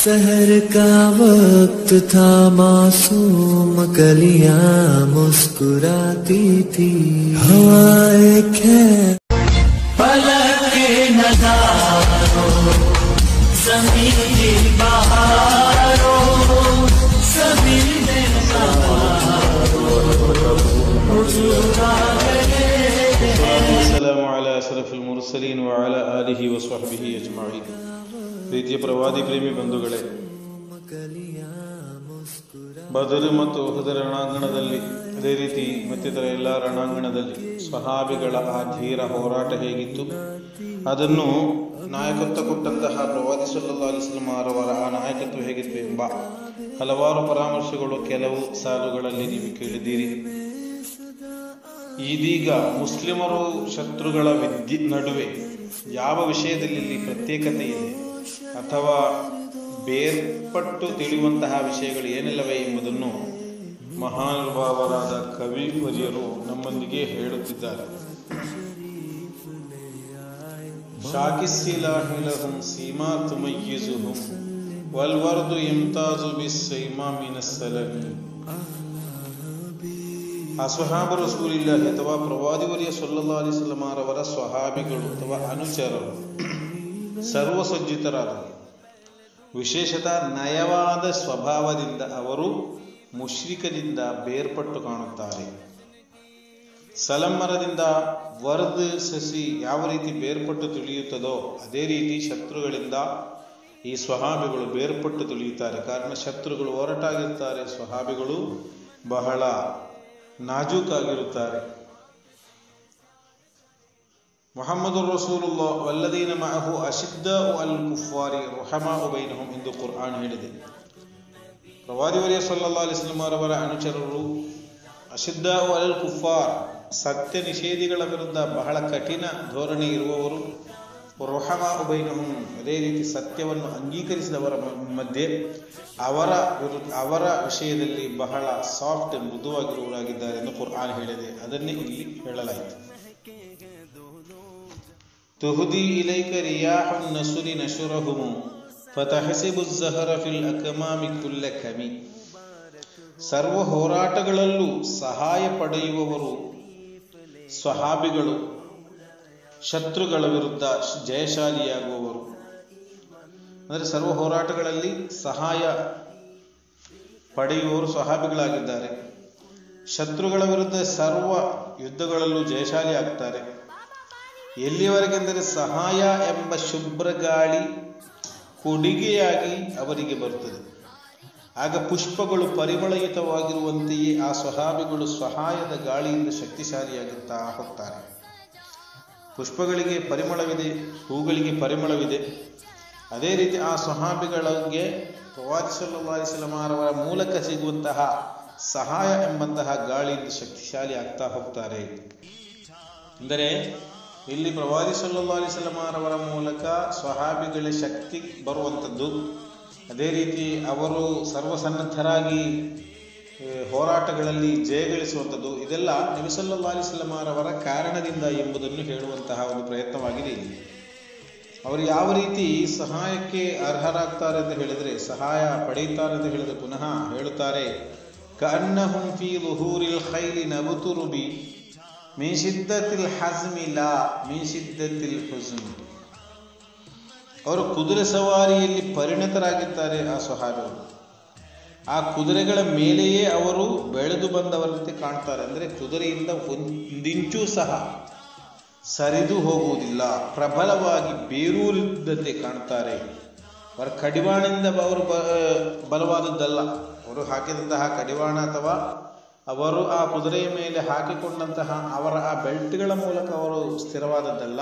सहर का वक्त था, मासूम कलियां मुस्कुराती थी, हवाएं खैर पलक के नजारों, ज़मीन की बहारों, ज़मीन में अस्सलामु अला अशरफिल मुरसलीन व अला आलिहि व ಸ್ವಹ್ಬಿಹಿ ಅಜ್ಮഈನ್. ಪ್ರೀತಿಯ ಪ್ರವಾದಿ ಪ್ರೇಮಿ ಬಂಧುಗಳೇ, ಬದರ್ ಮತ್ತು ಉಹುದ್ ರಣಾಂಗಣದಲ್ಲಿ, ಅದೇ ರೀತಿ ಮತ್ತಿತರ ಎಲ್ಲ ರಣಾಂಗಣದಲ್ಲಿ ಸ್ವಹಾಬಿಗಳ ಆ ಧೀರ ಹೋರಾಟ ಹೇಗಿತ್ತು, ಅದನ್ನು ನಾಯಕತ್ವ ಕೊಟ್ಟಂತಹ ಪ್ರವಾದಿ ಸಲ್ಲಲ್ಲಾಹು ಅಲೈಹಿ ವಸಲ್ಲಂ ಅವರ ಆ ನಾಯಕತ್ವ ಹೇಗಿತ್ತು ಎಂಬ ಹಲವಾರು ಪರಾಮರ್ಶೆಗಳು ಕೆಲವು ಸಾಲುಗಳಲ್ಲಿ ನೀವು ಕೇಳಿದ್ದೀರಿ. ಇದೀಗ ಮುಸ್ಲಿಮರು ಶತ್ರುಗಳ ನಡುವೆ ಯಾವ ವಿಷಯದಲ್ಲಿ ಇಲ್ಲಿ ಪ್ರತ್ಯೇಕತೆ ಇದೆ ಅಥವಾ ಬೇರ್ಪಟ್ಟು ತಿಳಿಯುವಂತಹ ವಿಷಯಗಳು ಏನಿಲ್ಲವೇ ಎಂಬುದನ್ನು ಮಹಾನುಭಾವರಾದ ಕವಿವರ್ಯರು ನಮ್ಮೊಂದಿಗೆ ಹೇಳುತ್ತಿದ್ದಾರೆ. ಶಾಕಿಸ್ಸಿಲಾಹಿಲಹುಂ ಸೀಮಾ ತುಮಯ್ಯಿಜುಹುಂ ವಲ್ವರ್ದು ಯಮ್ತಾಜು ಬಿಸ್ಸೈಮಾ ಮಿನಸ್ಸಲಮಿ. ಅಸ್ವಹಾಬ ರಸೂಲಿಲ್ಲಾಹಿ ಅಥವಾ ಪ್ರವಾದಿವರ್ಯ ಸಲ್ಲಲ್ಲಾಹು ಅಲೈಹಿ ವಸಲ್ಲಂ ಅವರ ಸ್ವಹಾಬಿಗಳು ಅಥವಾ ಅನುಚರರು ಸರ್ವಸಜ್ಜಿತರಾದರು. ವಿಶೇಷತಃ ನಯವಾದ ಸ್ವಭಾವದಿಂದ ಅವರು ಮುಶ್ರಿಕರಿಂದ ಬೇರ್ಪಟ್ಟು ಕಾಣುತ್ತಾರೆ. ಸಲಮ್ಮರದಿಂದ ವರ್ದ್ ಸಸಿ ಯಾವ ರೀತಿ ಬೇರ್ಪಟ್ಟು ತಿಳಿಯುತ್ತದೋ ಅದೇ ರೀತಿ ಶತ್ರುಗಳಿಂದ ಈ ಸ್ವಹಾಬಿಗಳು ಬೇರ್ಪಟ್ಟು ತಿಳಿಯುತ್ತಾರೆ. ಕಾರಣ ಶತ್ರುಗಳು ಹೊರಟಾಗಿರುತ್ತಾರೆ, ಸ್ವಹಾಬಿಗಳು ಬಹಳ ನಾಜೂಕಾಗಿರುತ್ತಾರೆ. ಮುಹಮ್ಮದುರ್ ರಸೂಲುಲ್ಲಾಹ್ ವಲ್ಲದೀನ ಮಅಹು ಅಶಿದ್ದಾಉ ಅಲ್ ಕುಫಾರಿ ರುಹಮಾഉ ಬೈನಹುಂ ಎಂದು ಕುರ್ಆನ್ ಹೇಳಿದೆ. ಪ್ರವಾದಿವರ್ಯ ಸಲ್ಲಲ್ಲಾಹು ಅಲೈಹಿ ವಸಲ್ಲಂ ಅವರ ಅನುಚರರು ಅಶಿದ್ದಾಉ ಅಲ್ ಕುಫಾರ್, ಸತ್ಯ ನಿಷೇಧಿಗಳ ವಿರುದ್ಧ ಬಹಳ ಕಠಿಣ ಧೋರಣೆ ಇರುವವರು, ರುಹಮಾಉ ಬೈನಹುಂ, ಅದೇ ರೀತಿ ಸತ್ಯವನ್ನು ಅಂಗೀಕರಿಸಿದವರ ಮಧ್ಯೆ ಅವರ ವಿಷಯದಲ್ಲಿ ಬಹಳ ಸಾಫ್ಟ್, ಮೃದುವಾಗಿರುವವರಾಗಿದ್ದಾರೆ ಎಂದು ಕುರ್ಆನ್ ಹೇಳಿದೆ. ಅದನ್ನೇ ಇಲ್ಲಿ ಹೇಳಲಾಯಿತು. ತುಹ್ದಿ ಇಲೈಕ ರಿಯಾಹುನ್ ನಸುರಿ ನಶುರಹುಂ ಫತಹಸಿಬು ಝಹರ ಫಿಲ್ ಅಕಮಾಮಿ ಕುಲ್ಲ ಕಮಿ. ಸರ್ವ ಹೋರಾಟಗಳಲ್ಲೂ ಸಹಾಯ ಪಡೆಯುವವರು ಸ್ವಹಾಬಿಗಳು, ಶತ್ರುಗಳ ವಿರುದ್ಧ ಜಯಶಾಲಿಯಾಗುವವರು. ಅಂದರೆ ಸರ್ವ ಹೋರಾಟಗಳಲ್ಲಿ ಸಹಾಯ ಪಡೆಯುವವರು ಸ್ವಹಾಬಿಗಳಾಗಿದ್ದಾರೆ. ಶತ್ರುಗಳ ವಿರುದ್ಧ ಸರ್ವ ಯುದ್ಧಗಳಲ್ಲೂ ಜಯಶಾಲಿ ಆಗ್ತಾರೆ. ಎಲ್ಲಿವರೆಗೆಂದರೆ ಸಹಾಯ ಎಂಬ ಶುಭ್ರ ಗಾಳಿ ಕೊಡುಗೆಯಾಗಿ ಅವರಿಗೆ ಬರುತ್ತದೆ. ಆಗ ಪುಷ್ಪಗಳು ಪರಿಮಳಯುತವಾಗಿರುವಂತೆಯೇ ಆ ಸ್ವಹಾಬಿಗಳು ಸಹಾಯದ ಗಾಳಿಯಿಂದ ಶಕ್ತಿಶಾಲಿಯಾಗುತ್ತಾ ಹೋಗ್ತಾರೆ. ಪುಷ್ಪಗಳಿಗೆ ಪರಿಮಳವಿದೆ, ಹೂಗಳಿಗೆ ಪರಿಮಳವಿದೆ. ಅದೇ ರೀತಿ ಆ ಸ್ವಹಾಬಿಗಳಿಗೆ ಪ್ರವಾದಿ ಸಲ್ಲಲ್ಲಾಹು ಅಲೈಹಿ ವಸಲ್ಲಂ ಅವರ ಮೂಲಕ ಸಿಗುವಂತಹ ಸಹಾಯ ಎಂಬಂತಹ ಗಾಳಿಯಿಂದ ಶಕ್ತಿಶಾಲಿ ಆಗ್ತಾ ಹೋಗ್ತಾರೆ. ಅಂದರೆ ಇಲ್ಲಿ ಪ್ರವಾದಿ ಸಲ್ಲಲ್ಲಾಹು ಅಲೈಹಿ ವಸಲ್ಲಂ ಅವರ ಮೂಲಕ ಸ್ವಹಾಬಿಗಳ ಶಕ್ತಿ ಬರುವಂಥದ್ದು, ಅದೇ ರೀತಿ ಅವರು ಸರ್ವಸನ್ನದ್ಧರಾಗಿ ಹೋರಾಟಗಳಲ್ಲಿ ಜಯಗಳಿಸುವಂಥದ್ದು, ಇದೆಲ್ಲ ನಬಿ ಸಲ್ಲಲ್ಲಾಹು ಅಲೈಹಿ ವಸಲ್ಲಂ ಅವರ ಕಾರಣದಿಂದ ಎಂಬುದನ್ನು ಹೇಳುವಂತಹ ಒಂದು ಪ್ರಯತ್ನವಾಗಿದೆ ಇಲ್ಲಿ. ಅವರು ಯಾವ ರೀತಿ ಸಹಾಯಕ್ಕೆ ಅರ್ಹರಾಗ್ತಾರೆ ಅಂತ ಹೇಳಿದರೆ, ಸಹಾಯ ಪಡೆಯುತ್ತಾರೆ ಅಂತ ಹೇಳಿದರೆ ಪುನಃ ಹೇಳುತ್ತಾರೆ, ಕಅನ್ನಹುಂ ಫೀ ದುಹೂರಿಲ್ ಖೈಲಿ ನಬುತುರುಬಿ ಮಿನ್ ಶಿದ್ದತಿಲ್ ಹಜ್ಮಿ ಲಾ ಮಿನ್ ಶಿದ್ದತಿಲ್ ಹುಜ್ನ್. ಅವರು ಕುದುರೆ ಸವಾರಿಯಲ್ಲಿ ಪರಿಣತರಾಗಿದ್ದಾರೆ. ಆ ಸ್ವಹಾಬಿಗಳು ಆ ಕುದುರೆಗಳ ಮೇಲೆಯೇ ಅವರು ಬೆಳೆದು ಬಂದವರಂತೆ ಕಾಣ್ತಾರೆ. ಅಂದರೆ ಕುದುರೆಯಿಂದ ಒಂದಿಂಚೂ ಸಹ ಸರಿದು ಹೋಗುವುದಿಲ್ಲ, ಪ್ರಬಲವಾಗಿ ಬೇರೂರಿದ್ದಂತೆ ಕಾಣ್ತಾರೆ. ಅವರ ಕಡಿವಾಣದಿಂದ ಅವರು ಬಲವಾದದ್ದಲ್ಲ, ಅವರು ಹಾಕಿದಂತಹ ಕಡಿವಾಣ ಅಥವಾ ಅವರು ಆ ಕುದುರೆಯ ಮೇಲೆ ಹಾಕಿಕೊಂಡಂತಹ ಅವರ ಆ ಬೆಲ್ಟ್ಗಳ ಮೂಲಕ ಅವರು ಸ್ಥಿರವಾದದ್ದಲ್ಲ.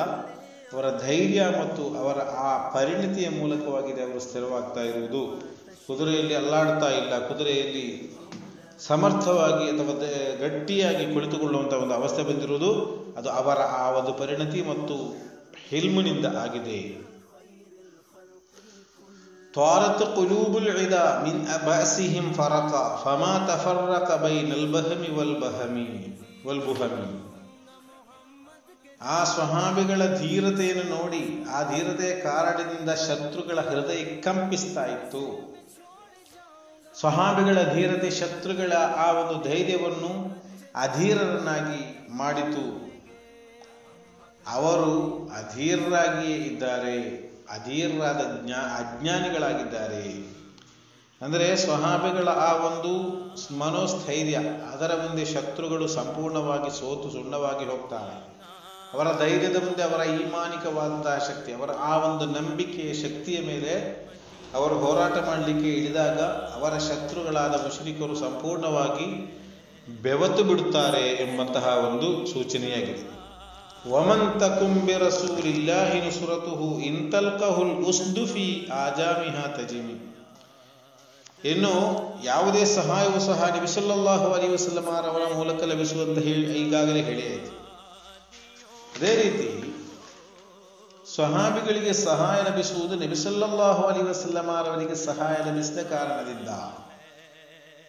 ಅವರ ಧೈರ್ಯ ಮತ್ತು ಅವರ ಆ ಪರಿಣತಿಯ ಮೂಲಕವಾಗಿದೆ ಅವರು ಸ್ಥಿರವಾಗ್ತಾ ಇರುವುದು. ಕುದುರೆಯಲ್ಲಿ ಅಲ್ಲಾಡ್ತಾ ಇಲ್ಲ, ಕುದುರೆಯಲ್ಲಿ ಸಮರ್ಥವಾಗಿ ಅಥವಾ ಗಟ್ಟಿಯಾಗಿ ಕುಳಿತುಕೊಳ್ಳುವಂಥ ಒಂದು ಅವಸ್ಥೆ ಬಂದಿರುವುದು ಅದು ಅವರ ಆ ಒಂದು ಪರಿಣತಿ ಮತ್ತು ಹಿಲ್ಮಿನಿಂದ ಆಗಿದೆ. ತ್ವಾರತ್ ಕುಲೂಬುಲ್ ಇದಾ ಮಿನ್ ಅಬಾಸಿಹಿಂ ಫರಕ ಫಮಾ ತಫರ್ರಕ ಬೈನಲ್ ಬಹಮಿ ವಲ್ ಬುಹಮಿ. ಆ ಸ್ವಹಾಬಿಗಳ ಧೀರತೆಯನ್ನು ನೋಡಿ ಆ ಧೀರತೆಯ ಕಾರಣದಿಂದ ಶತ್ರುಗಳ ಹೃದಯ ಕಂಪಿಸ್ತಾ ಇತ್ತು. ಸ್ವಹಾಬಿಗಳ ಧೀರತೆ ಶತ್ರುಗಳ ಆ ಒಂದು ಧೈರ್ಯವನ್ನು ಅಧೀರರನ್ನಾಗಿ ಮಾಡಿತು. ಅವರು ಅಧೀರರಾಗಿಯೇ ಇದ್ದಾರೆ, ಅಧೀರರಾದ ಅಜ್ಞಾನಿಗಳಾಗಿದ್ದಾರೆ. ಅಂದರೆ ಸ್ವಹಾಬಿಗಳ ಆ ಒಂದು ಮನೋಸ್ಥೈರ್ಯ, ಅದರ ಮುಂದೆ ಶತ್ರುಗಳು ಸಂಪೂರ್ಣವಾಗಿ ಸೋತು ಸುಣ್ಣವಾಗಿ ಹೋಗ್ತಾರೆ. ಅವರ ಧೈರ್ಯದ ಮುಂದೆ, ಅವರ ಈಮಾನಿಕವಾದಂತಹ ಶಕ್ತಿ, ಅವರ ಆ ಒಂದು ನಂಬಿಕೆಯ ಶಕ್ತಿಯ ಮೇಲೆ ಅವರು ಹೋರಾಟ ಮಾಡಲಿಕ್ಕೆ ಇಳಿದಾಗ ಅವರ ಶತ್ರುಗಳಾದ ಮುಶ್ರಿಕರು ಸಂಪೂರ್ಣವಾಗಿ ಬೆವತು ಬಿಡುತ್ತಾರೆ ಎಂಬಂತಹ ಒಂದು ಸೂಚನೆಯಾಗಿದೆ. ವಮನ್ ತಕುಂ ಬಿರಸೂಲಿಲ್ಲಾಹಿ ನುಸ್ರತುಹು ಇನ್ ತಲ್ಕಹುಲ್ ಉಸ್ದು ಫಿ ಆಜಾಮಿಹಾ ತಜಿಮಿ. ಇನ್ನು ಯಾವುದೇ ಸಹಾಯವೂ ಸಹ ನಬಿ ಸಲ್ಲಲ್ಲಾಹು ಅಲೈಹಿ ವಸಲ್ಲಂ ಅವರ ಮೂಲಕ ಲಭಿಸುವಂತ ಈಗಾಗಲೇ ಹೇಳಿ ಆಯಿತು. ಅದೇ ರೀತಿ ಸ್ವಹಾಬಿಗಳಿಗೆ ಸಹಾಯ ಲಭಿಸುವುದು ನಬಿ ಸಲ್ಲಲ್ಲಾಹು ಅಲೈಹಿ ವಸಲ್ಲಂ ಅವರಿಗೆ ಸಹಾಯ ಲಭಿಸಿದ ಕಾರಣದಿಂದ.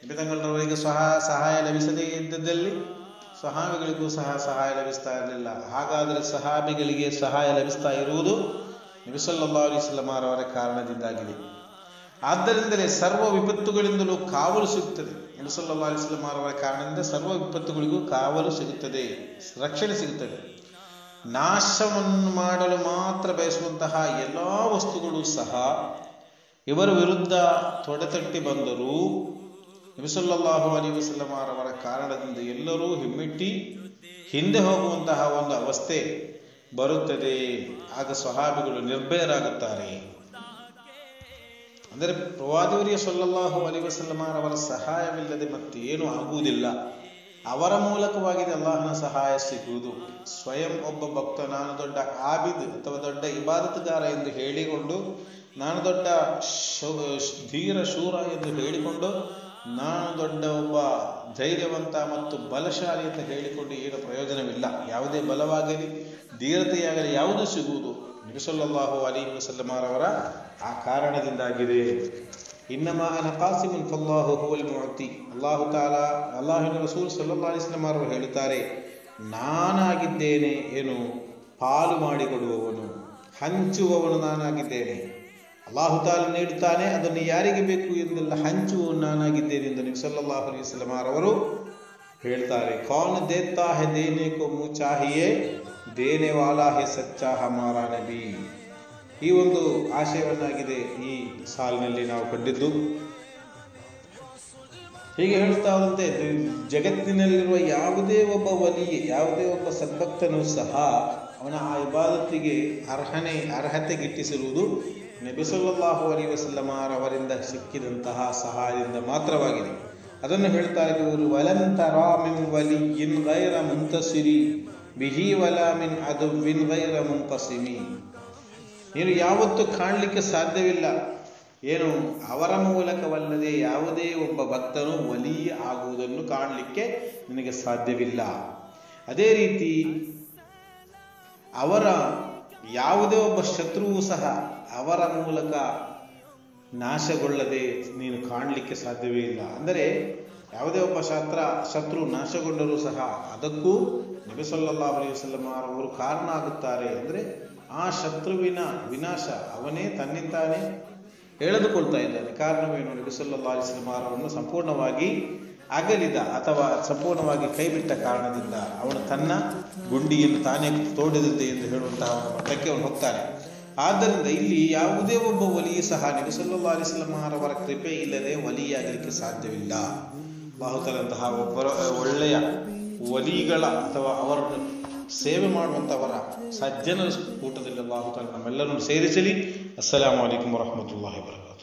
ನಬಿ ತಂಗಳವರಿಗೆ ಸಹಾಯ ಲಭಿಸದೇ ಇದ್ದದಲ್ಲಿ ಸ್ವಹಾಬಿಗಳಿಗೂ ಸಹ ಸಹಾಯ ಲಭಿಸ್ತಾ ಇರಲಿಲ್ಲ. ಹಾಗಾದರೆ ಸಹಾಬಿಗಳಿಗೆ ಸಹಾಯ ಲಭಿಸ್ತಾ ಇರುವುದು ನಬಿ ಸಲ್ಲಲ್ಲಾಹು ಅಲೈಹಿ ವಸಲ್ಲಂ ಅವರ ಕಾರಣದಿಂದಾಗಿದೆ. ಆದ್ದರಿಂದಲೇ ಸರ್ವ ವಿಪತ್ತುಗಳಿಂದಲೂ ಕಾವಲು ಸಿಗುತ್ತದೆ. ನಬಿ ಸಲ್ಲಲ್ಲಾಹು ಅಲೈಹಿ ವಸಲ್ಲಂ ಅವರ ಕಾರಣದಿಂದ ಸರ್ವ ವಿಪತ್ತುಗಳಿಗೂ ಕಾವಲು ಸಿಗುತ್ತದೆ, ರಕ್ಷಣೆ ಸಿಗುತ್ತದೆ. ನಾಶವನ್ನು ಮಾಡಲು ಮಾತ್ರ ಬಯಸುವಂತಹ ಎಲ್ಲ ವಸ್ತುಗಳು ಸಹ ಇವರ ವಿರುದ್ಧ ತೊಡೆತಟ್ಟಿ ಬಂದರೂ ನಬಿ ಸಲ್ಲಲ್ಲಾಹು ಅಲೈಹಿ ವಸಲ್ಲಂ ಅವರ ಕಾರಣದಿಂದ ಎಲ್ಲರೂ ಹಿಮ್ಮೆಟ್ಟಿ ಹಿಂದೆ ಹೋಗುವಂತಹ ಒಂದು ಅವಸ್ಥೆ ಬರುತ್ತದೆ. ಆಗ ಸ್ವಹಾಬಿಗಳು ನಿರ್ಭಯರಾಗುತ್ತಾರೆ. ಅಂದರೆ ಪ್ರವಾದಿವರಿಯ ಸಲ್ಲಲ್ಲಾಹು ಅಲೈಹಿ ವಸಲ್ಲಂ ಅವರ ಸಹಾಯವಿಲ್ಲದೆ ಮತ್ತೇನು ಆಗುವುದಿಲ್ಲ. ಅವರ ಮೂಲಕವಾಗಿ ಅಲ್ಲಾಹನ ಸಹಾಯ ಸಿಗುವುದು. ಸ್ವಯಂ ಒಬ್ಬ ಭಕ್ತ ನಾನು ದೊಡ್ಡ ಆಬಿದ್ ಅಥವಾ ದೊಡ್ಡ ಇಬಾದತ್ಗಾರ ಎಂದು ಹೇಳಿಕೊಂಡು, ನಾನು ದೊಡ್ಡ ಧೀರ ಶೂರ ಎಂದು ಹೇಳಿಕೊಂಡು, ನಾನು ದೊಡ್ಡ ಒಬ್ಬ ಧೈರ್ಯವಂತ ಮತ್ತು ಬಲಶಾಲಿ ಅಂತ ಹೇಳಿಕೊಂಡು ಏನು ಪ್ರಯೋಜನವಿಲ್ಲ. ಯಾವುದೇ ಬಲವಾಗಲಿ ಧೀರತೆಯಾಗಲಿ ಯಾವುದು ಸಿಗುವುದು ನಬಿ ಸಲ್ಲಲ್ಲಾಹು ಅಲೈಹಿ ವಸಲ್ಲಂ ಅವರ ಆ ಕಾರಣದಿಂದಾಗಿದೆ. ಇನ್ನಮಾ ಅನ ಕಾಸಿಮುನ್ ಫಲ್ಲಾಹು ಹುವಲ್ ಮುಅತಿ. ಅಲ್ಲಾಹು ತಾಲಾ, ಅಲ್ಲಾಹುವಿನ ರಸೂಲ್ ಸಲ್ಲಲ್ಲಾಹು ಅಲೈಹಿ ವಸಲ್ಲಂ ಅವರು ಹೇಳುತ್ತಾರೆ, ನಾನಾಗಿದ್ದೇನೆ ಏನು ಪಾಲು ಮಾಡಿಕೊಡುವವನು, ಹಂಚುವವನು ನಾನಾಗಿದ್ದೇನೆ. ಅಲ್ಲಾಹು ತಾಲಾ ನೀಡುತ್ತಾನೆ, ಅದನ್ನು ಯಾರಿಗೆ ಬೇಕು ಎಂದೆಲ್ಲ ಹಂಚುವವನು ನಾನಾಗಿದ್ದೇನೆ ಎಂದು ನಬಿ ಸಲ್ಲಲ್ಲಾಹು ಅಲೈಹಿ ವಸಲ್ಲಂ ಅವರು ಹೇಳ್ತಾರೆ. ಕೌನ್ ದೇತಾ ಹೈ ದೇನೆ ಕೋ ಮುಹ್ ಚಾಹಿಯೆ, ದೇನೆ ವಾಲಾ ಹೈ ಸಚ್ಚಾ ಹಮಾರಾ ನಬಿ. ಈ ಒಂದು ಆಶಯವನ್ನಾಗಿದೆ ಈ ಸಾಲಿನಲ್ಲಿ ನಾವು ಕಂಡಿದ್ದು. ಹೀಗೆ ಹೇಳುತ್ತಾ ಹೋದಂತೆ ಜಗತ್ತಿನಲ್ಲಿರುವ ಯಾವುದೇ ಒಬ್ಬ ವಲಿ, ಯಾವುದೇ ಒಬ್ಬ ಸದ್ಭಕ್ತನೂ ಸಹ ಅವನ ಆ ಇಬಾದತ್ತಿಗೆ ಅರ್ಹತೆ ಗಿಟ್ಟಿಸಿರುವುದು ನಬಿ ಸಲ್ಲಲ್ಲಾಹು ಅಲೈಹಿ ವಸಲ್ಲಂ ಅವರಿಂದ ಸಿಕ್ಕಿದಂತಹ ಸಹಾಯದಿಂದ ಮಾತ್ರವಾಗಿದೆ. ಅದನ್ನು ಹೇಳ್ತಾರೆ ಇವರು, ವಲನ್ ತರಾ ಮಿನ್ ವಲಿಯಿನ್ ಗೈರ ಮುಂತಸಿರಿ ಬಿಹಿ ವಲಾ ಮಿನ್ ಅದುವ್ವಿನ್ ಗೈರ ಮುಂಕಸಿಮಿ. ನೀನು ಯಾವತ್ತೂ ಕಾಣಲಿಕ್ಕೆ ಸಾಧ್ಯವಿಲ್ಲ ಏನು ಅವರ ಮೂಲಕವಲ್ಲದೆ ಯಾವುದೇ ಒಬ್ಬ ಭಕ್ತನು ವಲಿ ಆಗುವುದನ್ನು ಕಾಣಲಿಕ್ಕೆ ನಿನಗೆ ಸಾಧ್ಯವಿಲ್ಲ. ಅದೇ ರೀತಿ ಅವರ ಯಾವುದೇ ಒಬ್ಬ ಶತ್ರುವು ಸಹ ಅವರ ಮೂಲಕ ನಾಶಗೊಳ್ಳದೆ ನೀನು ಕಾಣಲಿಕ್ಕೆ ಸಾಧ್ಯವೇ ಇಲ್ಲ. ಅಂದರೆ ಯಾವುದೇ ಒಬ್ಬ ಶತ್ರು ನಾಶಗೊಂಡರೂ ಸಹ ಅದಕ್ಕೂ ನಬಿ ಸಲ್ಲಲ್ಲಾಹು ಅಲೈಹಿ ವಸಲ್ಲಂ ಅವರು ಕಾರಣ ಆಗುತ್ತಾರೆ. ಅಂದರೆ ಆ ಶತ್ರುವಿನ ವಿನಾಶ ಅವನೇ ತನ್ನಿಂದಾನೇ ಎಳೆದುಕೊಳ್ತಾ ಇದ್ದಾನೆ. ಕಾರಣವೇನು? ನಬಿ ಸಲ್ಲಲ್ಲಾಹು ಅಲೈಹಿ ವಸಲ್ಲಂ ಅವರನ್ನು ಸಂಪೂರ್ಣವಾಗಿ ಅಗಲಿದ ಅಥವಾ ಸಂಪೂರ್ಣವಾಗಿ ಕೈಬಿಟ್ಟ ಕಾರಣದಿಂದ ಅವನು ತನ್ನ ಗುಂಡಿಯನ್ನು ತಾನೇ ತೋಡಿದಂತೆ ಎಂದು ಹೇಳುವಂತಹ ಮಟ್ಟಕ್ಕೆ ಅವನು ಹೋಗ್ತಾನೆ. ಆದ್ದರಿಂದ ಇಲ್ಲಿ ಯಾವುದೇ ಒಬ್ಬ ವಲಿ ಸಹ ನಬಿ ಸಲ್ಲಲ್ಲಾಹು ಅಲೈಹಿ ವಸಲ್ಲಂ ಅವರ ಕೃಪೆ ಇಲ್ಲದೆ ವಲಿಯಾಗಲಿಕ್ಕೆ ಸಾಧ್ಯವಿಲ್ಲ. ಬಹುತರಂತಹ ಒಬ್ಬರ ಒಳ್ಳೆಯ ವಲಿಗಳ ಅಥವಾ ಅವರನ್ನು ಸೇವೆ ಮಾಡುವಂಥವರ ಸಜ್ಜನರ ಕೂಟದಲ್ಲಿ ಅಲ್ಲಾಹು ತಾಲಾ ನಮ್ಮೆಲ್ಲರನ್ನು ಸೇರಿಸಲಿ. ಅಸ್ಸಲಾಮು ಅಲೈಕುಂ ವರಹಮತುಲ್ಲಾಹಿ ವಬರಕಾತುಹು.